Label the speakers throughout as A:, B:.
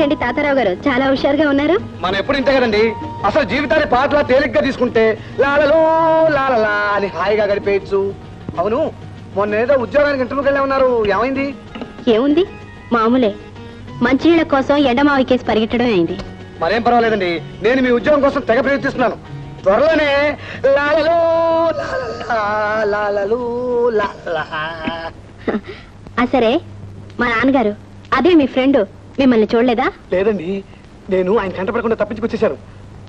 A: ఏమిటండి తాతారావు గారు చాలా హుషారుగా ఉన్నారు?
B: మనం ఎప్పుడు ఇంతే కదండి. అసలు జీవితాన్ని పాటలా తేలిగ్గా తీసుకుంటే లాలలో లాలలా అని హాయిగా గడిపేయచ్చు. అవును, మొన్న ఏదో ఉద్యోగానికి ఇంటర్వ్యూకి వెళ్ళా ఉన్నారు, ఏమైంది?
A: ఏముంది, మామూలే. మంచినీళ్ళ కోసం ఎండమావి కేసు పరిగెట్టడం అయింది.
B: మరేం పర్వాలేదండి, నేను మీ ఉద్యోగం కోసం తెగ ప్రయత్నిస్తున్నాను. త్వరలోనే లాలలో లాలలా లాలలా.
A: సరే, మా నాన్నగారు అదే మీ ఫ్రెండ్ మిమ్మల్ని చూడలేదా?
B: లేదండి, నేను ఆయన కంటపడకుండా తప్పించుకొచ్చేశాను.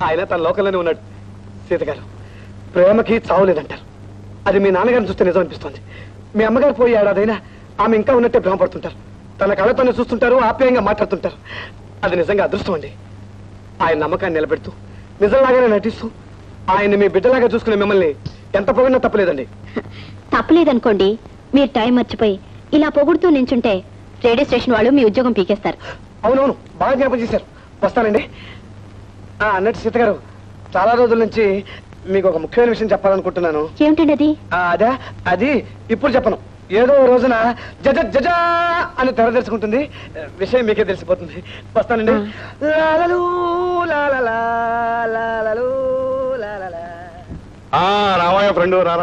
B: ఆయన తన లోకంలోనే ఉన్నాడు. సీత గారు, ప్రేమకి చావులేదంటారు. అది మీ నాన్నగారిని చూస్తే నిజం అనిపిస్తోంది. మీ అమ్మగారు పోయి ఏడాదైనా ఆమె ఇంకా ఉన్నట్టే భ్రమపడుతుంటారు. తన కళ్ళతోనే చూస్తుంటారు, ఆప్యాయంగా మాట్లాడుతుంటారు. అది నిజంగా అదృష్టం అండి. ఆయన నమ్మకాన్ని నిలబెడుతూ నిజంలాగానే నటిస్తూ ఆయన మీ బిడ్డలాగా చూసుకునే మిమ్మల్ని ఎంత పొగిడినా తప్పలేదండి.
A: తప్పలేదనుకోండి, మీరు టైం మర్చిపోయి ఇలా పొగుడుతూ నించుంటే రేడియో స్టేషన్ వాళ్ళు మీ ఉద్యోగం పీకేస్తారు.
B: అవునవును, బాగా జ్ఞాపకం చేశారు. వస్తానండి. అన్నట్టు సీత గారు, చాలా రోజుల నుంచి మీకు ఒక ముఖ్యమైన విషయం చెప్పాలనుకుంటున్నాను.
A: ఏమిటండి అది?
B: అదే, అది ఇప్పుడు చెప్పను. ఏదో రోజున జజ జజా అని తెర తెరుచుకుంటుంది, విషయం మీకే తెలిసిపోతుంది. వస్తానండి. లాలలు లాలలా లాలలు లాలలా.
C: రావాయ ఫ్రెండ్, రా.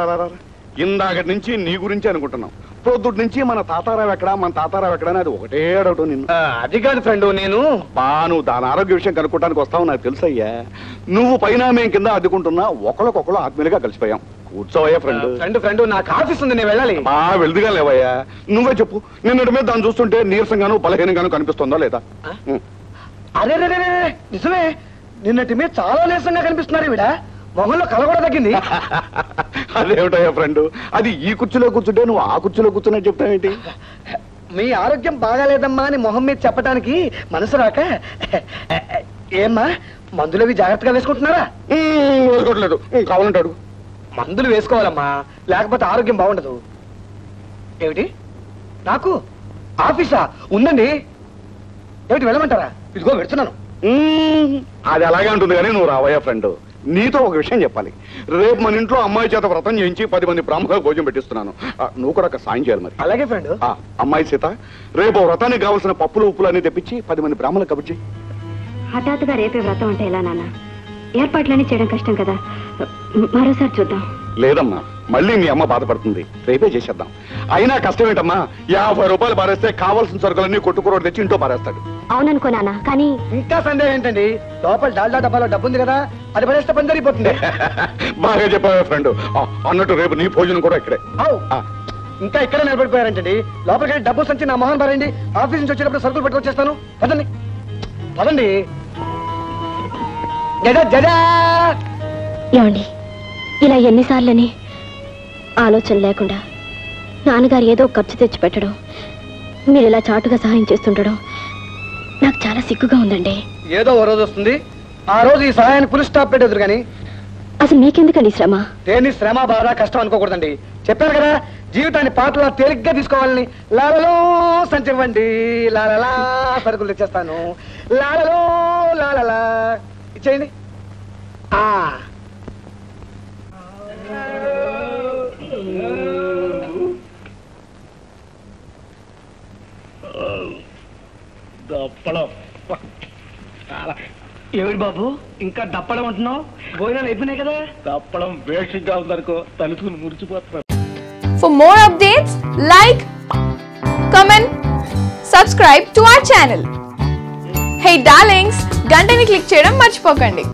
C: ఇందాకటి నుంచి నీ గురించి అనుకుంటున్నాం. పొద్దుటి నుంచి మన తాతారావు ఎక్కడా అని అది ఒకటే అడగటం నిన్ను.
B: అది కాదు ఫ్రెండ్, నేను
C: నువ్వు దాని ఆరోగ్య విషయం కనుక్కోవడానికి వస్తావు నాకు తెలుసయ్యా. నువ్వు పైన మేము కింద అద్దుకుంటున్నా, ఒకళ్ళకొకళ్ళు ఆత్మీయులుగా కలిసిపోయాం. కూర్చోవయ్యా
B: ఫ్రెండ్, నాకు ఆఫీస్ ఉంది, నేను వెళ్ళాలి.
C: వెళ్దుగా లేవయ్యా. నువ్వే చెప్పు, నిన్నటి మీద దాన్ని చూస్తుంటే నీరసంగాను బలహీనంగాను కనిపిస్తుందా లేదా?
B: అరే నిజమే, నిన్నటి మీద చాలా నీరసంగా కనిపిస్తున్నారు. ఈవిడ మొహంలో కళ కూడా తగ్గింది.
C: అదేమిటయ్యా ఫ్రెండ్, అది ఈ కుర్చీలో కూర్చుంటే నువ్వు ఆ కుర్చీలో కూర్చున్నా చెప్తావేంటి?
B: మీ ఆరోగ్యం బాగాలేదమ్మా అని మొహం మీద చెప్పడానికి మనసు రాక. ఏమ్మా, మందులవి జాగ్రత్తగా వేసుకుంటున్నారా?
C: వేసుకోవట్లేదు, కావాలంటాడు.
B: మందులు వేసుకోవాలమ్మా, లేకపోతే ఆరోగ్యం బాగుండదు. ఏమిటి, నాకు ఆఫీసా ఉందండి? ఏమిటి, వెళ్ళమంటారా? ఇదిగో పెడుతున్నాను.
C: అది అలాగే ఉంటుంది కానీ నువ్వు రావయ్యా ఫ్రెండ్. నీతో ఒక విషయం చెప్పాలి. రేపు మన ఇంట్లో అమ్మాయి చేత వ్రతం చేయించి 10 మంది బ్రాహ్మణులకు భోజనం పెట్టిస్తున్నాను. నువ్వు కూడా ఒక సాయం చేయాలి మరి.
B: అలాగే ఫ్రెండ్.
C: అమ్మాయి సీత, రేపు వ్రతానికి కావాల్సిన పప్పులు ఉప్పులు అన్ని తెప్పించి 10 మంది బ్రాహ్మణులకు కబుర్చి.
A: హఠాత్తుగా రేపే వ్రతం అంటే ఎలా నాన్న? ఏర్పాట్లన్నీ చేయడం కష్టం కదా, మరోసారి చూద్దాం.
C: లేదమ్మా, మళ్ళీ మీ అమ్మ బాధపడుతుంది. రేపే చేసేద్దాం. అయినా కష్టమేంటమ్మా, 50 రూపాయలు పారేస్తే కావాల్సిన సరుకులన్నీ కొట్టుకురోడు తెచ్చి ఇంట్లో పారేస్తాడు.
A: అవుననుకో నాన్న, కానీ
B: ఇంకా సందేహం ఏంటండి? లోపల డాల్డా డబ్బాలో డబ్బు ఉంది కదా, అది పడేస్తే పని జరిగిపోతుంది.
C: బాగా చెప్పావా ఫ్రెండ్. అన్నట్టు రేపు నీ భోజనం కూడా ఇక్కడే.
B: ఇంకా ఇక్కడే నిలబడిపోయారంటండి. లోపలికి డబ్బు సంచి నా మొహం పారండి. ఆఫీస్ నుంచి వచ్చేటప్పుడు సరుకులు పట్టుకొచ్చేస్తాను. పదండి పదండి.
A: ఏమండి, ఇలా ఎన్నిసార్లని ఆలోచన లేకుండా నాన్నగారు ఏదో ఖర్చు తెచ్చి పెట్టడం, మీరు ఇలా చాటుగా సహాయం చేస్తుండడం నాకు చాలా సిగ్గుగా ఉందండి.
B: ఏదో ఓ రోజు వస్తుంది, ఆ రోజు ఈ సహాయానికి ఫుల్ స్టాప్ పెట్టేదురు కానీ
A: అసలు మీకెందుకండి శ్రమ?
B: దేని శ్రమ బాధ కష్టం అనుకోకూడదండి. చెప్పాను కదా, జీవితాన్ని పాటలా తేలిగ్గా తీసుకోవాలని. లాలలో సంచివ్వండి, లాలలా సరుకులు తెచ్చేస్తాను. లాలలో లాలలా ఇచ్చేయండి. ఏమిటి బాబు, ఇంకా దప్పడం అంటున్నావు? భోజనాలు అయిపోయినాయి కదా. దప్పడం వేషంగా ఉందనుకో, తలుచుకుని మురిచిపోతున్నారు.
D: For more updates, like, comment, subscribe to our channel. Hey darlings, గంటని click చేయడం మర్చిపోకండి.